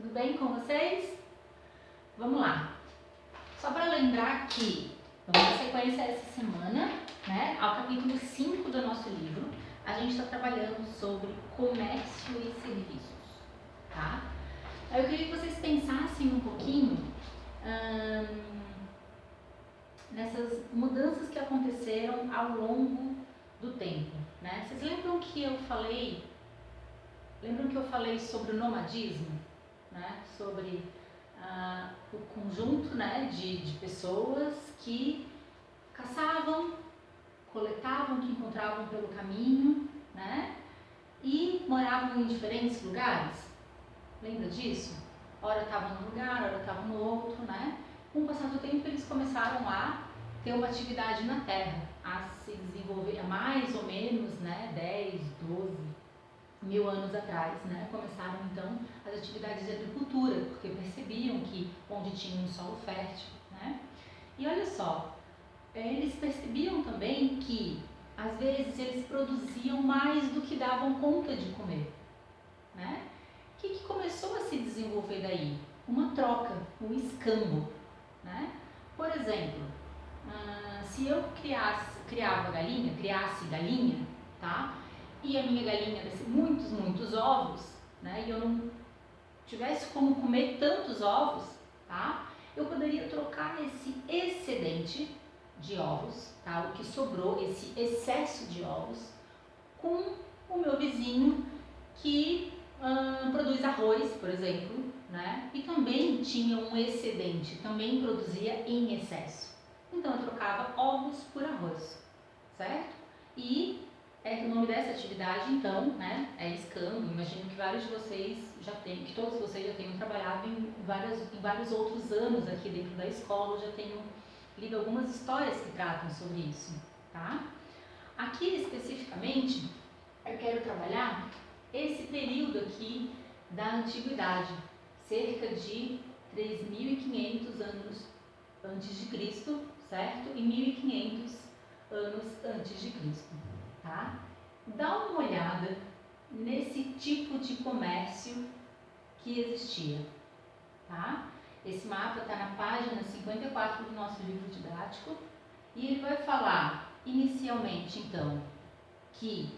Tudo bem com vocês? Vamos lá. Só para lembrar que vamos dar sequência essa semana, né, ao capítulo 5 do nosso livro. A gente está trabalhando sobre comércio e serviços, tá? Eu queria que vocês pensassem um pouquinho nessas mudanças que aconteceram ao longo do tempo, né? Vocês lembram que eu falei sobre o nomadismo? Né, sobre o conjunto, né, de pessoas que caçavam, coletavam o que encontravam pelo caminho, né, e moravam em diferentes lugares. Lembra disso? Ora estavam num lugar, ora estavam no outro, né? Com o passar do tempo eles começaram a ter uma atividade na terra, a se desenvolver mais ou menos, né, 10, 12 mil anos atrás, né, começaram então as atividades de agricultura, porque percebiam que onde tinha um solo fértil, né, e olha só, eles percebiam também que às vezes eles produziam mais do que davam conta de comer, né. O que começou a se desenvolver daí? Uma troca, um escambo, né. Por exemplo, se eu criasse galinha, tá? E a minha galinha desse muitos ovos, né, e eu não tivesse como comer tantos ovos, tá, eu poderia trocar esse excedente de ovos, tá, o que sobrou, esse excesso de ovos, com o meu vizinho que produz arroz, por exemplo, né, e também tinha um excedente, também produzia em excesso. Então eu trocava ovos por arroz, certo? E o nome dessa atividade, então, né, é escambo. Imagino que vários de vocês já tenham, que todos vocês já tenham trabalhado em vários outros anos aqui dentro da escola, já tenham lido algumas histórias que tratam sobre isso, tá? Aqui, especificamente, eu quero trabalhar esse período aqui da antiguidade, cerca de 3.500 anos antes de Cristo, certo? E 1.500 anos antes de Cristo. Tá? Dá uma olhada nesse tipo de comércio que existia, tá? Esse mapa está na página 54 do nosso livro didático e ele vai falar inicialmente, então, que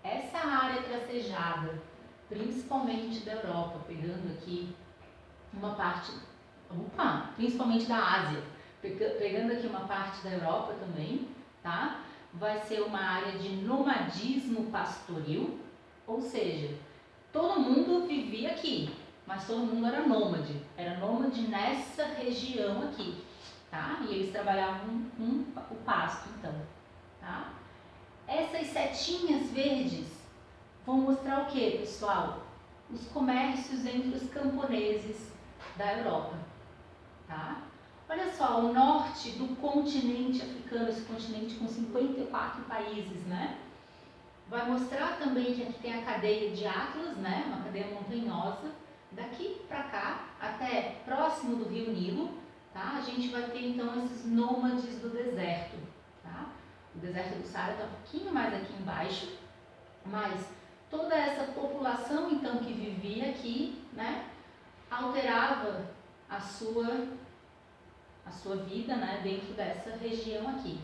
essa área tracejada, principalmente da Europa, pegando aqui uma parte, principalmente da Ásia, pegando aqui uma parte da Europa também, tá? Vai ser uma área de nomadismo pastoril, ou seja, todo mundo vivia aqui, mas todo mundo era nômade nessa região aqui, tá? E eles trabalhavam com o pasto, então, tá? Essas setinhas verdes vão mostrar o que, pessoal? Os comércios entre os camponeses da Europa, tá? Olha só, o norte do continente africano, esse continente com 54 países, né? Vai mostrar também que aqui tem a cadeia de Atlas, né? Uma cadeia montanhosa. Daqui para cá, até próximo do rio Nilo, tá? A gente vai ter então esses nômades do deserto, tá? O deserto do Saara está um pouquinho mais aqui embaixo, mas toda essa população então que vivia aqui, né? Alterava a sua vida, né, dentro dessa região aqui,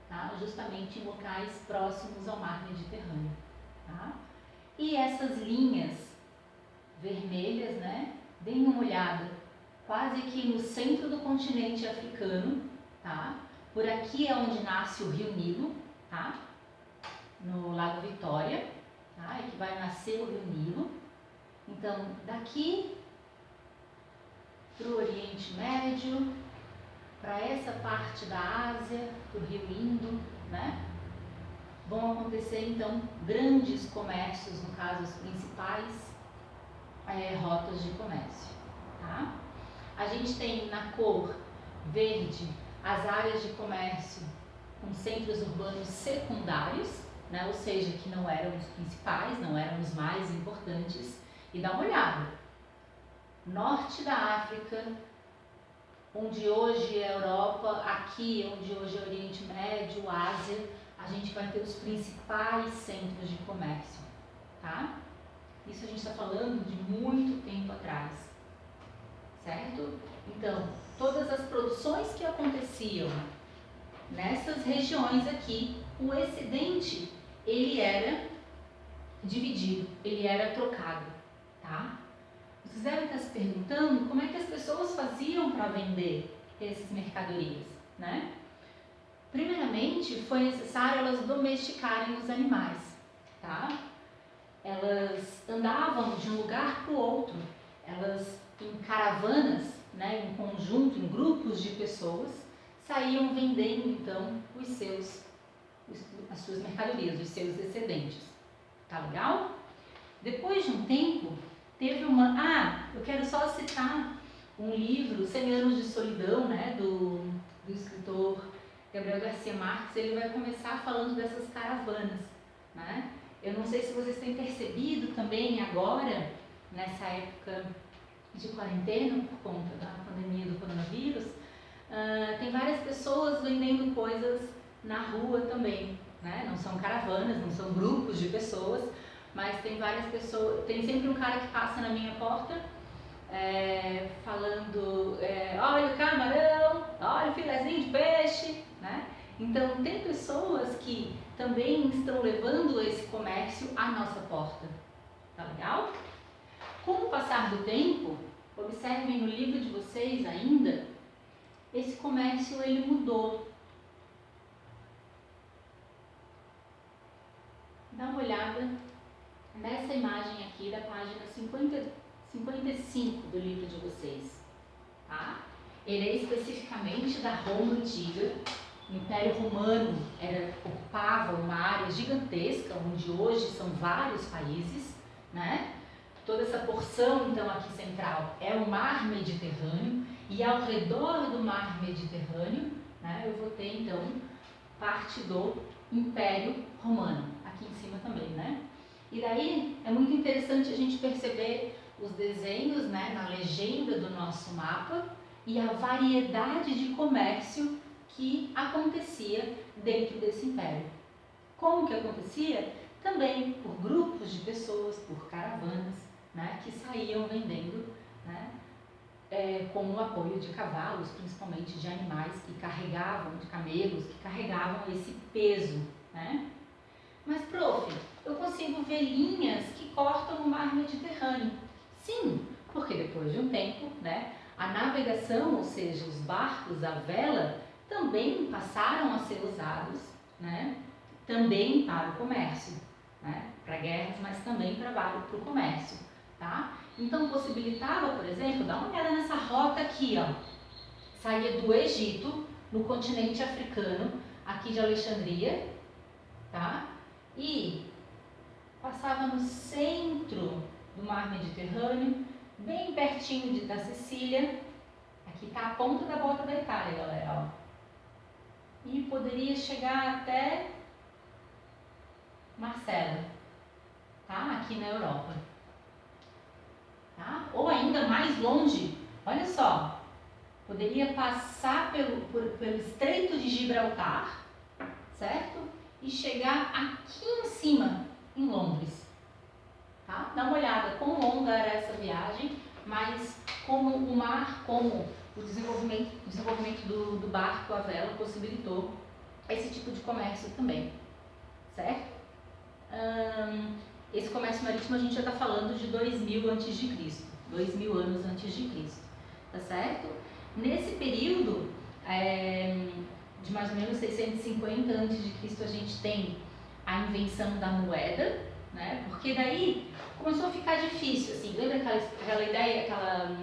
tá? Justamente em locais próximos ao mar Mediterrâneo, tá? E essas linhas vermelhas, né, deem uma olhada, quase aqui no centro do continente africano, tá? Por aqui é onde nasce o rio Nilo, tá? No Lago Vitória, tá? É que vai nascer o rio Nilo. Então, daqui para o Oriente Médio, para essa parte da Ásia, do rio Indo, né? Vão acontecer então grandes comércios, no caso as principais rotas de comércio, tá? A gente tem na cor verde as áreas de comércio com centros urbanos secundários, né? Ou seja, que não eram os principais, não eram os mais importantes. E dá uma olhada, norte da África, onde hoje é a Europa, aqui onde hoje é o Oriente Médio, Ásia, a gente vai ter os principais centros de comércio, tá? Isso a gente está falando de muito tempo atrás, certo? Então, todas as produções que aconteciam nessas regiões aqui, o excedente, ele era dividido, ele era trocado, tá? Vocês devem estar se perguntando como é que as pessoas faziam para vender essas mercadorias, né? Primeiramente, foi necessário elas domesticarem os animais, tá? Elas andavam de um lugar para o outro, elas em caravanas, né, em conjunto, em grupos de pessoas, saíam vendendo então as suas mercadorias, os seus excedentes. Tá legal? Depois de um tempo, teve eu quero só citar um livro, 100 Anos de Solidão, né, do escritor Gabriel Garcia Marques. Ele vai começar falando dessas caravanas, né? Eu não sei se vocês têm percebido também agora, nessa época de quarentena, por conta da pandemia do coronavírus, tem várias pessoas vendendo coisas na rua também, né? Não são caravanas, não são grupos de pessoas, mas tem várias pessoas, tem sempre um cara que passa na minha porta falando, olha o camarão, olha o filezinho de peixe, né? Então tem pessoas que também estão levando esse comércio à nossa porta, tá legal? Com o passar do tempo, observem no livro de vocês ainda, esse comércio ele mudou. Dá uma olhada nessa imagem aqui da página 55 do livro de vocês, tá? Ele é especificamente da Roma Antiga. O Império Romano ocupava uma área gigantesca, onde hoje são vários países, né? Toda essa porção, então, aqui central é o Mar Mediterrâneo, e ao redor do Mar Mediterrâneo, né, eu vou ter, então, parte do Império Romano, aqui em cima também, né? E daí é muito interessante a gente perceber os desenhos, né, na legenda do nosso mapa e a variedade de comércio que acontecia dentro desse império. Como que acontecia? Também por grupos de pessoas, por caravanas, né, que saíam vendendo, né, com o apoio de cavalos, principalmente de animais que carregavam, de camelos, que carregavam esse peso, né? Mas, prof, eu consigo ver linhas que cortam o mar Mediterrâneo. Sim, porque depois de um tempo, né, a navegação, ou seja, os barcos, a vela, também passaram a ser usados, né, também para o comércio, né, para guerras, mas também para o comércio, tá? Então possibilitava, por exemplo, dá uma olhada nessa rota aqui, ó, saía do Egito, no continente africano, aqui de Alexandria, tá? E passava no centro do mar Mediterrâneo, bem pertinho da Sicília. Aqui está a ponta da bota da Itália, galera, ó. E poderia chegar até Marcela, tá? Aqui na Europa, tá? Ou ainda mais longe, olha só, poderia passar pelo Estreito de Gibraltar, certo? E chegar aqui em cima, em Londres, tá? Dá uma olhada quão longa era essa viagem, mas como o mar, como o desenvolvimento do barco, a vela, possibilitou esse tipo de comércio também, certo? Esse comércio marítimo a gente já está falando de 2000 a.C., 2000 anos antes de Cristo, tá certo? Nesse período, de mais ou menos 650 a.C., a gente tem a invenção da moeda, né? Porque daí começou a ficar difícil, assim, lembra aquela ideia, aquela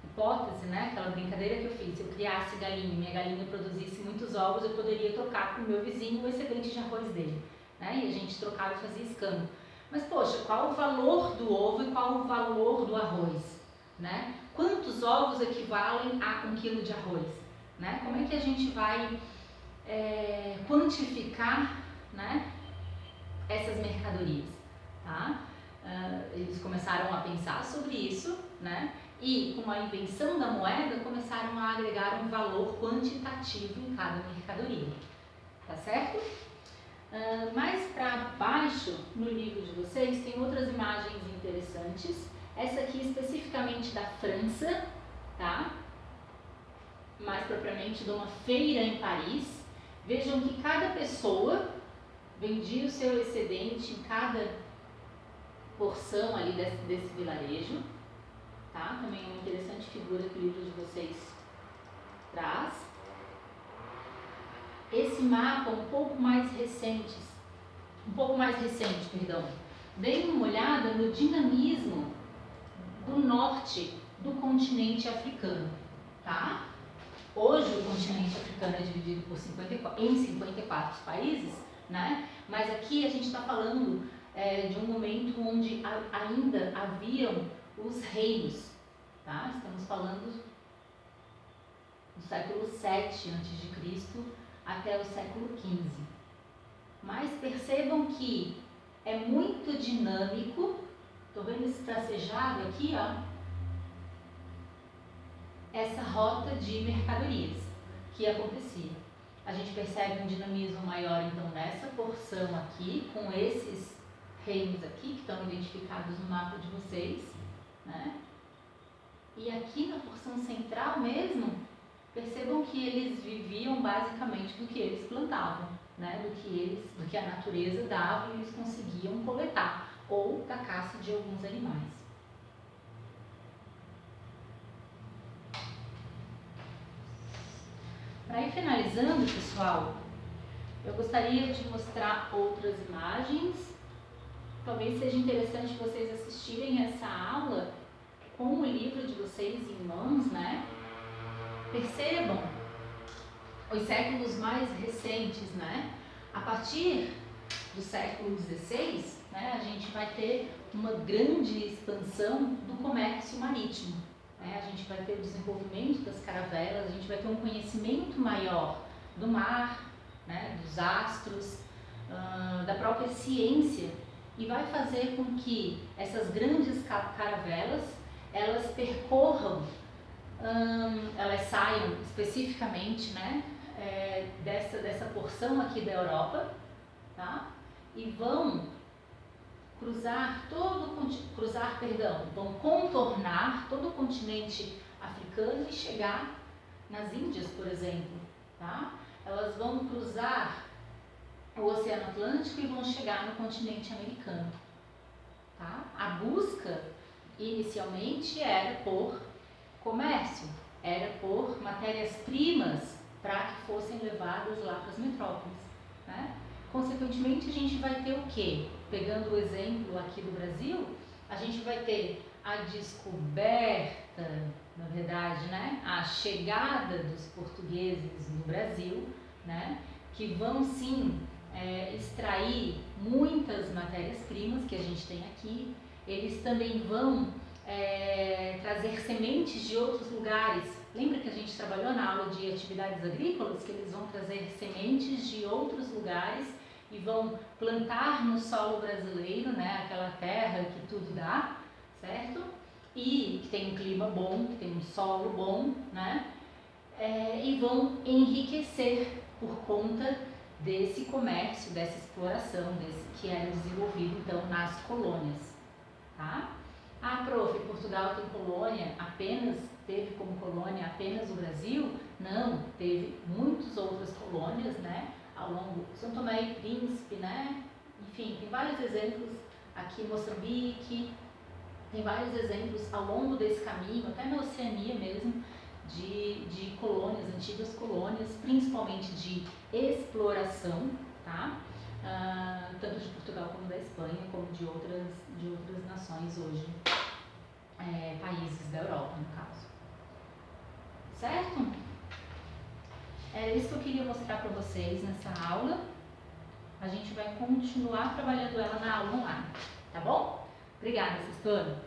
hipótese, né? Aquela brincadeira que eu fiz, se eu criasse galinha, minha galinha produzisse muitos ovos, eu poderia trocar com o meu vizinho o excedente de arroz dele, né? E a gente trocava e fazia escambo. Mas, poxa, qual o valor do ovo e qual o valor do arroz, né? Quantos ovos equivalem a 1 quilo de arroz, né? Como é que a gente vai quantificar, né, essas mercadorias, tá? Eles começaram a pensar sobre isso, né? E com a invenção da moeda começaram a agregar um valor quantitativo em cada mercadoria, tá certo? Mais para baixo embaixo, no livro de vocês, tem outras imagens interessantes. Essa aqui especificamente da França, tá? Mais propriamente de uma feira em Paris. Vejam que cada pessoa vendia o seu excedente em cada porção ali desse vilarejo, tá? Também é uma interessante figura que o livro de vocês traz. Esse mapa um pouco mais recente, deem uma olhada no dinamismo do norte do continente africano, tá? Hoje o continente africano é dividido em 54 países, né? Mas aqui a gente está falando de um momento onde ainda haviam os reinos, tá? Estamos falando do século 7 a.C. até o século 15. Mas percebam que é muito dinâmico. Estou vendo esse tracejado aqui, ó. Essa rota de mercadorias que acontecia. A gente percebe um dinamismo maior, então, nessa porção aqui, com esses reinos aqui, que estão identificados no mapa de vocês, né? E aqui na porção central mesmo, percebam que eles viviam basicamente do que eles plantavam, né? Do que a natureza dava e eles conseguiam coletar, ou da caça de alguns animais. Para ir finalizando, pessoal, eu gostaria de mostrar outras imagens. Talvez seja interessante vocês assistirem essa aula com o livro de vocês em mãos, né? Percebam os séculos mais recentes, né? A partir do século XVI, né, a gente vai ter uma grande expansão do comércio marítimo. A gente vai ter o desenvolvimento das caravelas, a gente vai ter um conhecimento maior do mar, né, dos astros, da própria ciência, e vai fazer com que essas grandes caravelas, elas percorram, elas saiam especificamente, né, dessa porção aqui da Europa, tá? E vão vão contornar todo o continente africano e chegar nas Índias, por exemplo, tá? Elas vão cruzar o Oceano Atlântico e vão chegar no continente americano, tá? A busca inicialmente era por comércio, era por matérias-primas para que fossem levadas lá para as metrópoles, né? Consequentemente, a gente vai ter o quê? Pegando o exemplo aqui do Brasil, a gente vai ter a descoberta, na verdade, né? A chegada dos portugueses no Brasil, né? Que vão sim extrair muitas matérias-primas que a gente tem aqui. Eles também vão trazer sementes de outros lugares. Lembra que a gente trabalhou na aula de atividades agrícolas, que eles vão trazer sementes de outros lugares e vão plantar no solo brasileiro, né, aquela terra que tudo dá, certo? E que tem um clima bom, que tem um solo bom, né? E vão enriquecer por conta desse comércio, dessa exploração, que era desenvolvido então nas colônias, tá? Ah, prof, Portugal tem colônia, teve como colônia apenas o Brasil? Não, teve muitas outras colônias, né? Ao longo de São Tomé e Príncipe, né? Enfim, tem vários exemplos aqui em Moçambique, tem vários exemplos ao longo desse caminho, até na Oceania mesmo, de colônias, antigas colônias, principalmente de exploração, tá? Tanto de Portugal como da Espanha, como de outras nações hoje, países da Europa, no caso. Certo? É isso que eu queria mostrar para vocês nessa aula. A gente vai continuar trabalhando ela na aula online, tá bom? Obrigada, Cestona.